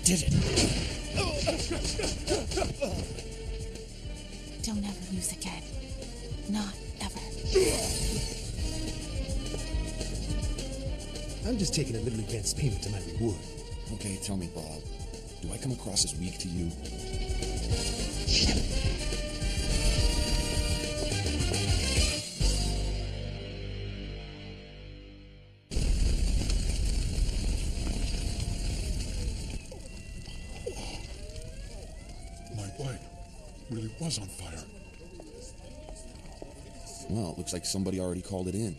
did it. Don't ever lose again. Not ever. I'm just taking a little advance payment to my reward. Okay, tell me, Bob. Do I come across as weak to you? My bike really was on fire. Well, it looks like somebody already called it in.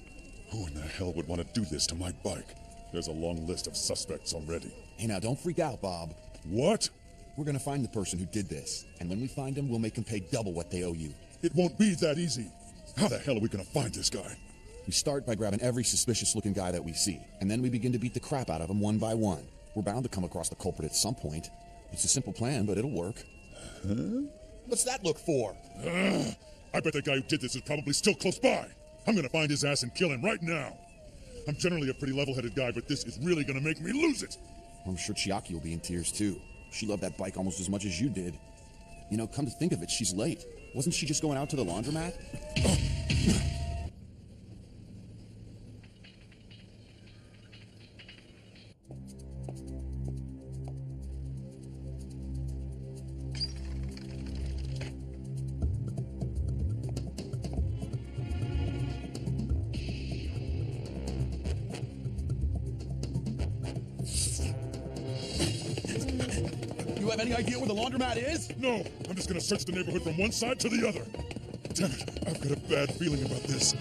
Who in the hell would want to do this to my bike? There's a long list of suspects already. Hey, now, don't freak out, Bob. What? We're gonna find the person who did this, and when we find him, we'll make him pay double what they owe you. It won't be that easy. How the hell are we gonna find this guy? We start by grabbing every suspicious-looking guy that we see, and then we begin to beat the crap out of them one by one. We're bound to come across the culprit at some point. It's a simple plan, but it'll work. Huh? What's that look for? I bet the guy who did this is probably still close by. I'm gonna find his ass and kill him right now. I'm generally a pretty level-headed guy, but this is really gonna make me lose it. I'm sure Chiaki will be in tears, too. She loved that bike almost as much as you did. You know, come to think of it, she's late. Wasn't she just going out to the laundromat? You have any idea where the laundromat is? No, I'm just gonna search the neighborhood from one side to the other. Damn it, I've got a bad feeling about this.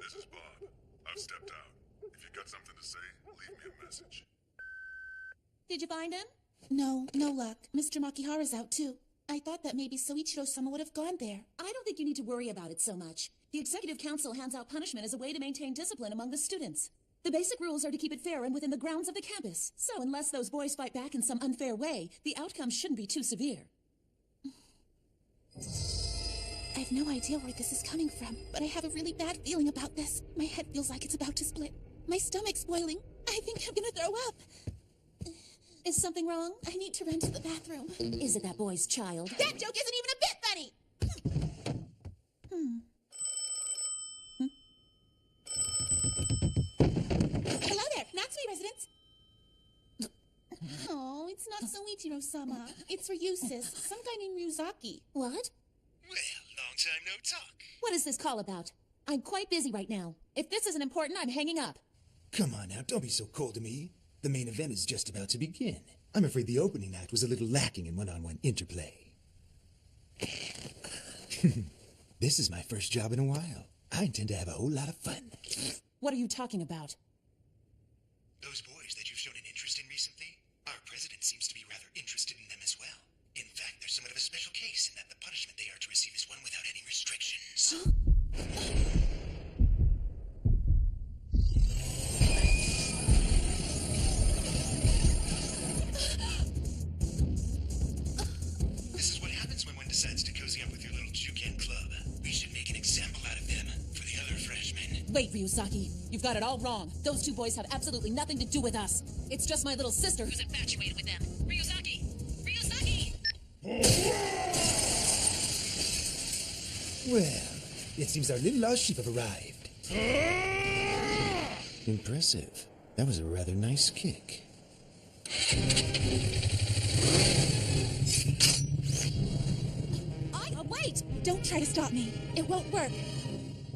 This is Bob. I've stepped out. If you got something to say, leave me a message. Did you find him? No luck. Mr. Makihara's out too. I thought that maybe Soichiro-sama would have gone there. I don't think you need to worry about it so much. The Executive Council hands out punishment as a way to maintain discipline among the students. The basic rules are to keep it fair and within the grounds of the campus. So unless those boys fight back in some unfair way, the outcome shouldn't be too severe. I have no idea where this is coming from, but I have a really bad feeling about this. My head feels like it's about to split. My stomach's boiling. I think I'm gonna throw up. Is something wrong? I need to run to the bathroom. Is it that boy's child? That joke isn't even a bit funny! Hello there, Natsui residents. Oh, it's not Soichiro-sama. It's Ryusis, some guy named Ryuzaki. What? Well, long time no talk. What is this call about? I'm quite busy right now. If this isn't important, I'm hanging up. Come on now, don't be so cold to me. The main event is just about to begin. I'm afraid the opening act was a little lacking in one-on-one interplay. This is my first job in a while. I intend to have a whole lot of fun. What are you talking about? Those boys that you've shown an interest in recently, our president seems to be rather interested in them as well. In fact, they're somewhat of a special case in that the punishment they are to receive is one without any restrictions. This is what happens when one decides to cozy up with your little Juken club. We should make an example out of them for the other freshmen. Wait, Ryuzaki. You've got it all wrong. Those two boys have absolutely nothing to do with us. It's just my little sister who's infatuated with them. Ryuzaki! Ryuzaki! Well, it seems our little lost sheep have arrived. Impressive. That was a rather nice kick. Wait! Don't try to stop me. It won't work.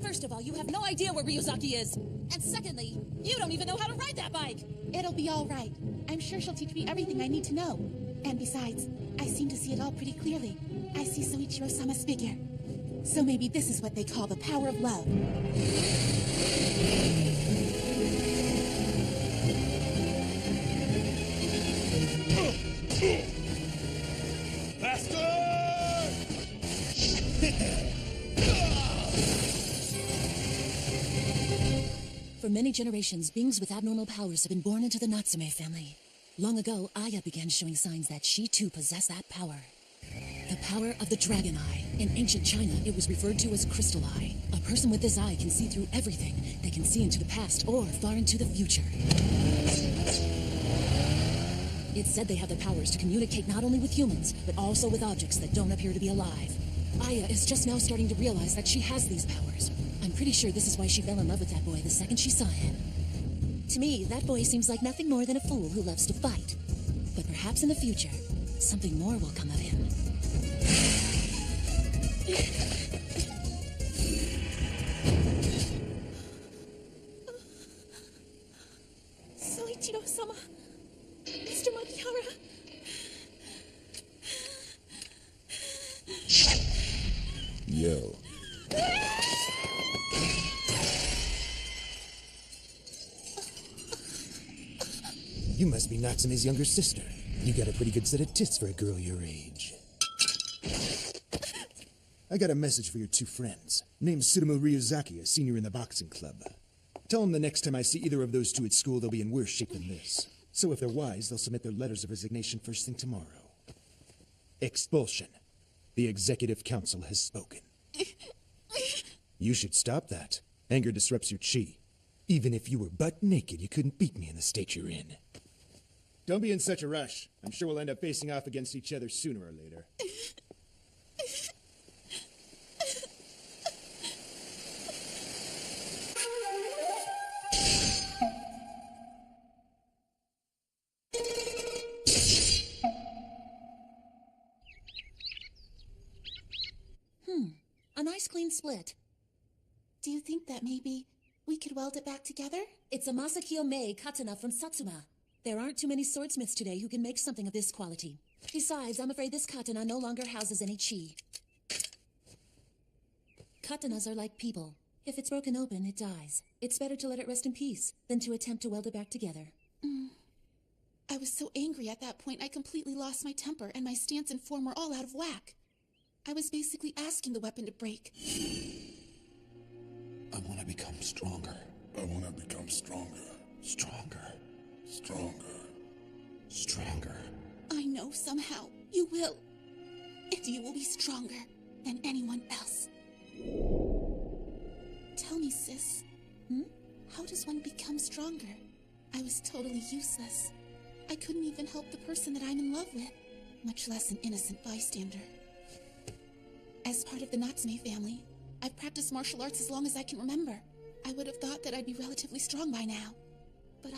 First of all, you have no idea where Ryuzaki is. And secondly, you don't even know how to ride that bike. It'll be all right. I'm sure she'll teach me everything I need to know. And besides, I seem to see it all pretty clearly. I see Soichiro-sama's figure. So maybe this is what they call the power of love. For many generations, beings with abnormal powers have been born into the Natsume family. Long ago, Aya began showing signs that she too possessed that power. The power of the Dragon Eye. In ancient China, it was referred to as Crystal Eye. A person with this eye can see through everything. They can see into the past or far into the future. It's said they have the powers to communicate not only with humans, but also with objects that don't appear to be alive. Aya is just now starting to realize that she has these powers. I'm pretty sure this is why she fell in love with that boy the second she saw him. To me, that boy seems like nothing more than a fool who loves to fight. But perhaps in the future, something more will come of him. Soichiro-sama, Mr. Makihara. Yo. You must be Natsume's younger sister. You got a pretty good set of tits for a girl your age. I got a message for your two friends. Name's Tsutomu Ryuzaki, a senior in the boxing club. Tell them the next time I see either of those two at school, they'll be in worse shape than this. So if they're wise, they'll submit their letters of resignation first thing tomorrow. Expulsion. The Executive Council has spoken. You should stop that. Anger disrupts your chi. Even if you were butt naked, you couldn't beat me in the state you're in. Don't be in such a rush. I'm sure we'll end up facing off against each other sooner or later. A nice clean split. Do you think that maybe we could weld it back together? It's a Masakyo Mei katana from Satsuma. There aren't too many swordsmiths today who can make something of this quality. Besides, I'm afraid this katana no longer houses any chi. Katanas are like people. If it's broken open, it dies. It's better to let it rest in peace than to attempt to weld it back together. I was so angry at that point, I completely lost my temper, and my stance and form were all out of whack. I was basically asking the weapon to break. I want to become stronger. I want to become stronger. Stronger. Stronger. Stronger. I know somehow you will. And you will be stronger than anyone else. Tell me, sis. How does one become stronger? I was totally useless. I couldn't even help the person that I'm in love with, much less an innocent bystander. As part of the Natsume family, I've practiced martial arts as long as I can remember. I would have thought that I'd be relatively strong by now. But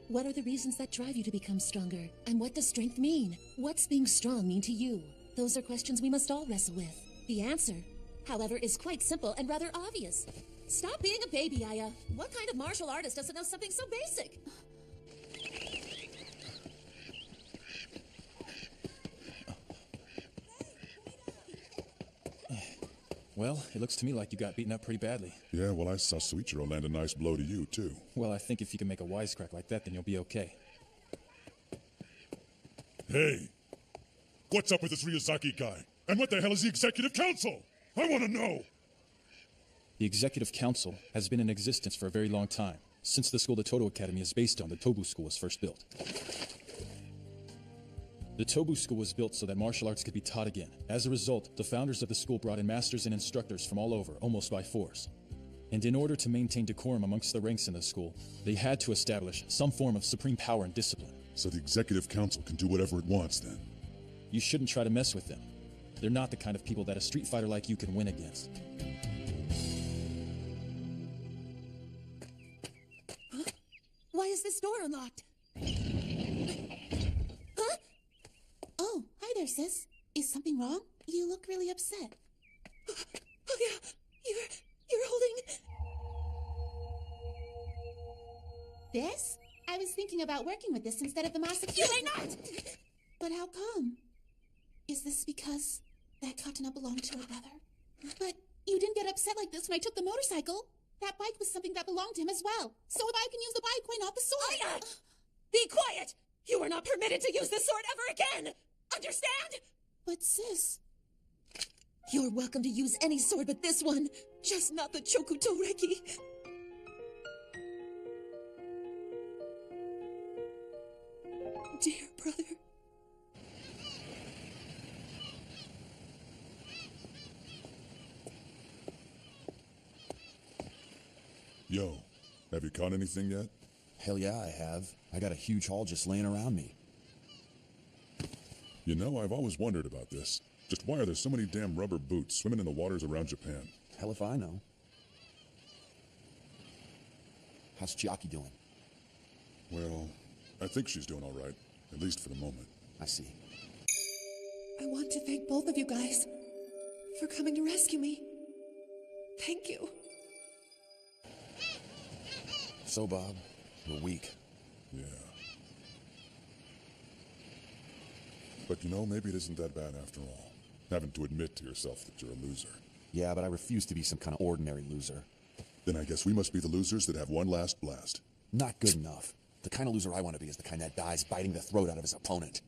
What are the reasons that drive you to become stronger? And what does strength mean? What's being strong mean to you? Those are questions we must all wrestle with. The answer, however, is quite simple and rather obvious. Stop being a baby, Aya. What kind of martial artist doesn't know something so basic? Well, it looks to me like you got beaten up pretty badly. Yeah, well, I saw Soichiro land a nice blow to you, too. Well, I think if you can make a wisecrack like that, then you'll be okay. Hey, what's up with this Ryuzaki guy? And what the hell is the Executive Council? I want to know! The Executive Council has been in existence for a very long time, since the school the Todo Academy is based on, the Tobu School was first built. The Tobu School was built so that martial arts could be taught again. As a result, the founders of the school brought in masters and instructors from all over, almost by force. And in order to maintain decorum amongst the ranks in the school, they had to establish some form of supreme power and discipline. So the Executive Council can do whatever it wants, then? You shouldn't try to mess with them. They're not the kind of people that a street fighter like you can win against. Why is this door unlocked? Oh, hi there, sis. Is something wrong? You look really upset. Oh yeah, you're holding... This? I was thinking about working with this instead of the Masakyo. You may not! But how come? Is this because that katana belonged to her brother? But you didn't get upset like this when I took the motorcycle. That bike was something that belonged to him as well. So if I can use the bike, why not the sword? Aya! Be quiet! You are not permitted to use this sword ever again! Understand? But sis... You're welcome to use any sword but this one, just not the Chokuto Reki. brother. Yo, have you caught anything yet? Hell yeah, I have. I got a huge haul just laying around me. You know, I've always wondered about this. Just why are there so many damn rubber boots swimming in the waters around Japan? Hell if I know. How's Chiaki doing? Well, I think she's doing all right, at least for the moment. I see. I want to thank both of you guys for coming to rescue me. Thank you. So, Bob, we're weak. Yeah. But you know, maybe it isn't that bad after all. Having to admit to yourself that you're a loser. Yeah, but I refuse to be some kind of ordinary loser. Then I guess we must be the losers that have one last blast. Not good enough. The kind of loser I want to be is the kind that dies biting the throat out of his opponent.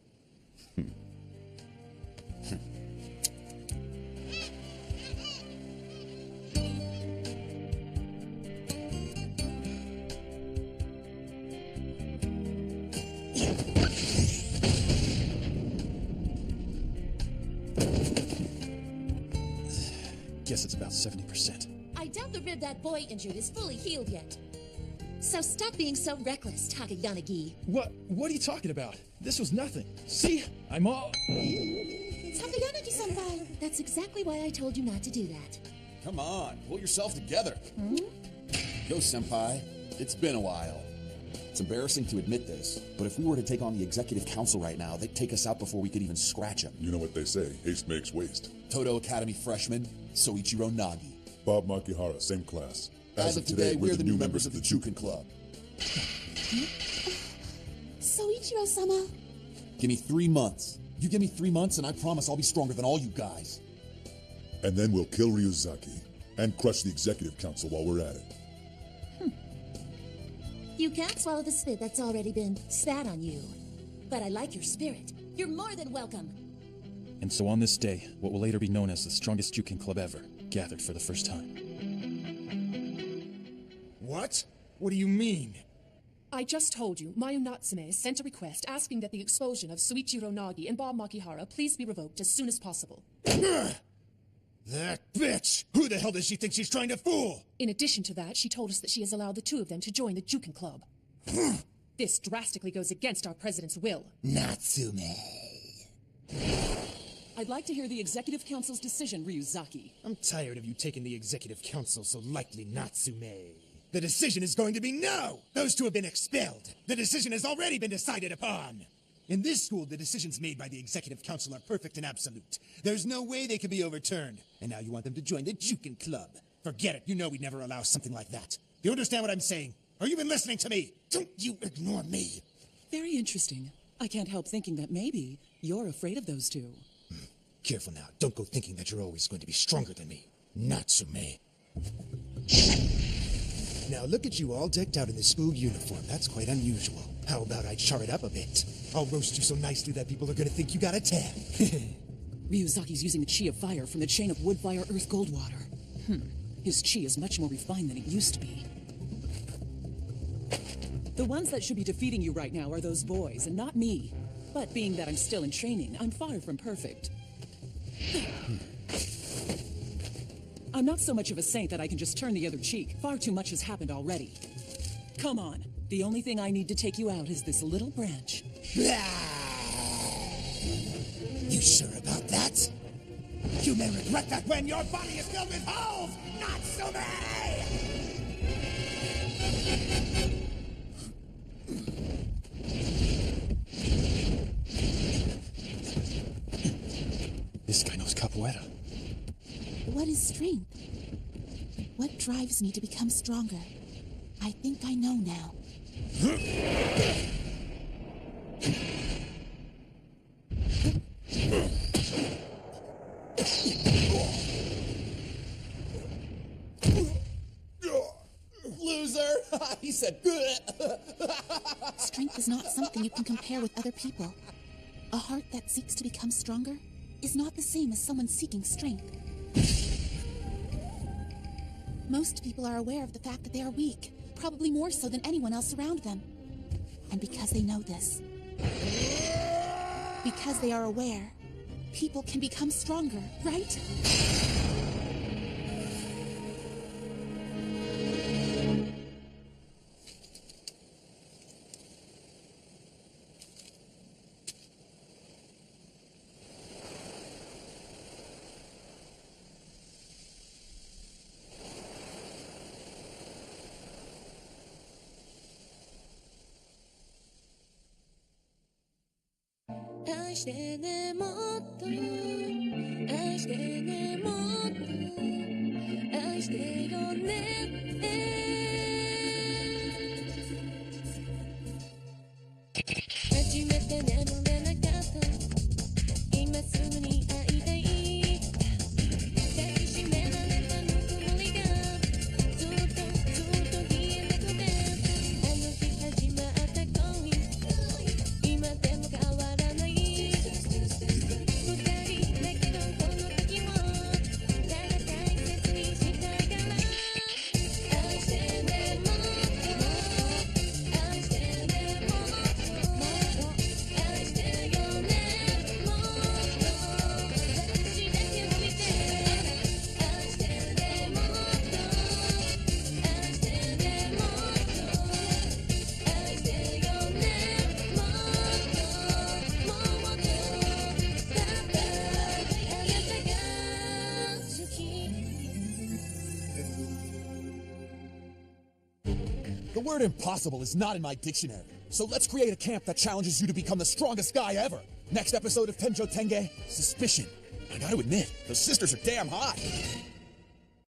Guess it's about 70%. I doubt the rib that boy injured is fully healed yet. So stop being so reckless, Takayanagi. What are you talking about? This was nothing. See? I'm all... Takayanagi-senpai! That's exactly why I told you not to do that. Come on, pull yourself together. Yo, Senpai, it's been a while. It's embarrassing to admit this, but if we were to take on the executive council right now, they'd take us out before we could even scratch him. You know what they say, haste makes waste. Toto Academy freshman, Soichiro Nagi. Bob Makihara, same class. As of today, we're the new members of the Jukin Club. Soichiro-sama. Give me 3 months. You give me 3 months, and I promise I'll be stronger than all you guys. And then we'll kill Ryuzaki and crush the executive council while we're at it. You can't swallow the spit that's already been spat on you. But I like your spirit. You're more than welcome. And so on this day, what will later be known as the strongest Jukin Club ever, gathered for the first time. What? What do you mean? I just told you, Mayu Natsume sent a request asking that the expulsion of Soichiro Nagi and Bob Makihara please be revoked as soon as possible. That bitch! Who the hell does she think she's trying to fool? In addition to that, she told us that she has allowed the two of them to join the Jukin Club. This drastically goes against our president's will. Natsume. I'd like to hear the Executive Council's decision, Ryuzaki. I'm tired of you taking the Executive Council so lightly, Natsume. The decision is going to be no! Those two have been expelled. The decision has already been decided upon. In this school, the decisions made by the Executive Council are perfect and absolute. There's no way they can be overturned. And now you want them to join the Jukin Club. Forget it. You know we'd never allow something like that. You understand what I'm saying? Are you even listening to me? Don't you ignore me. Very interesting. I can't help thinking that maybe you're afraid of those two. Careful now. Don't go thinking that you're always going to be stronger than me. Natsume. Now look at you all decked out in the school uniform. That's quite unusual. How about I char it up a bit? I'll roast you so nicely that people are gonna think you got a tan. Ryuzaki's using the chi of fire from the chain of wood, fire, earth, gold, water. His chi is much more refined than it used to be. The ones that should be defeating you right now are those boys, and not me. But being that I'm still in training, I'm far from perfect. I'm not so much of a saint that I can just turn the other cheek. Far too much has happened already. Come on. The only thing I need to take you out is this little branch. You sure about that? You may regret that when your body is filled with holes! Natsume! This guy knows capoeira. What is strength? What drives me to become stronger? I think I know now. Loser! He said, Strength is not something you can compare with other people. A heart that seeks to become stronger is not the same as someone seeking strength. Most people are aware of the fact that they are weak, probably more so than anyone else around them. And because they know this, Because they are aware, people can become stronger, right? The word impossible is not in my dictionary. So let's create a camp that challenges you to become the strongest guy ever. Next episode of Tenjou Tenge, Suspicion. I gotta admit, those sisters are damn hot.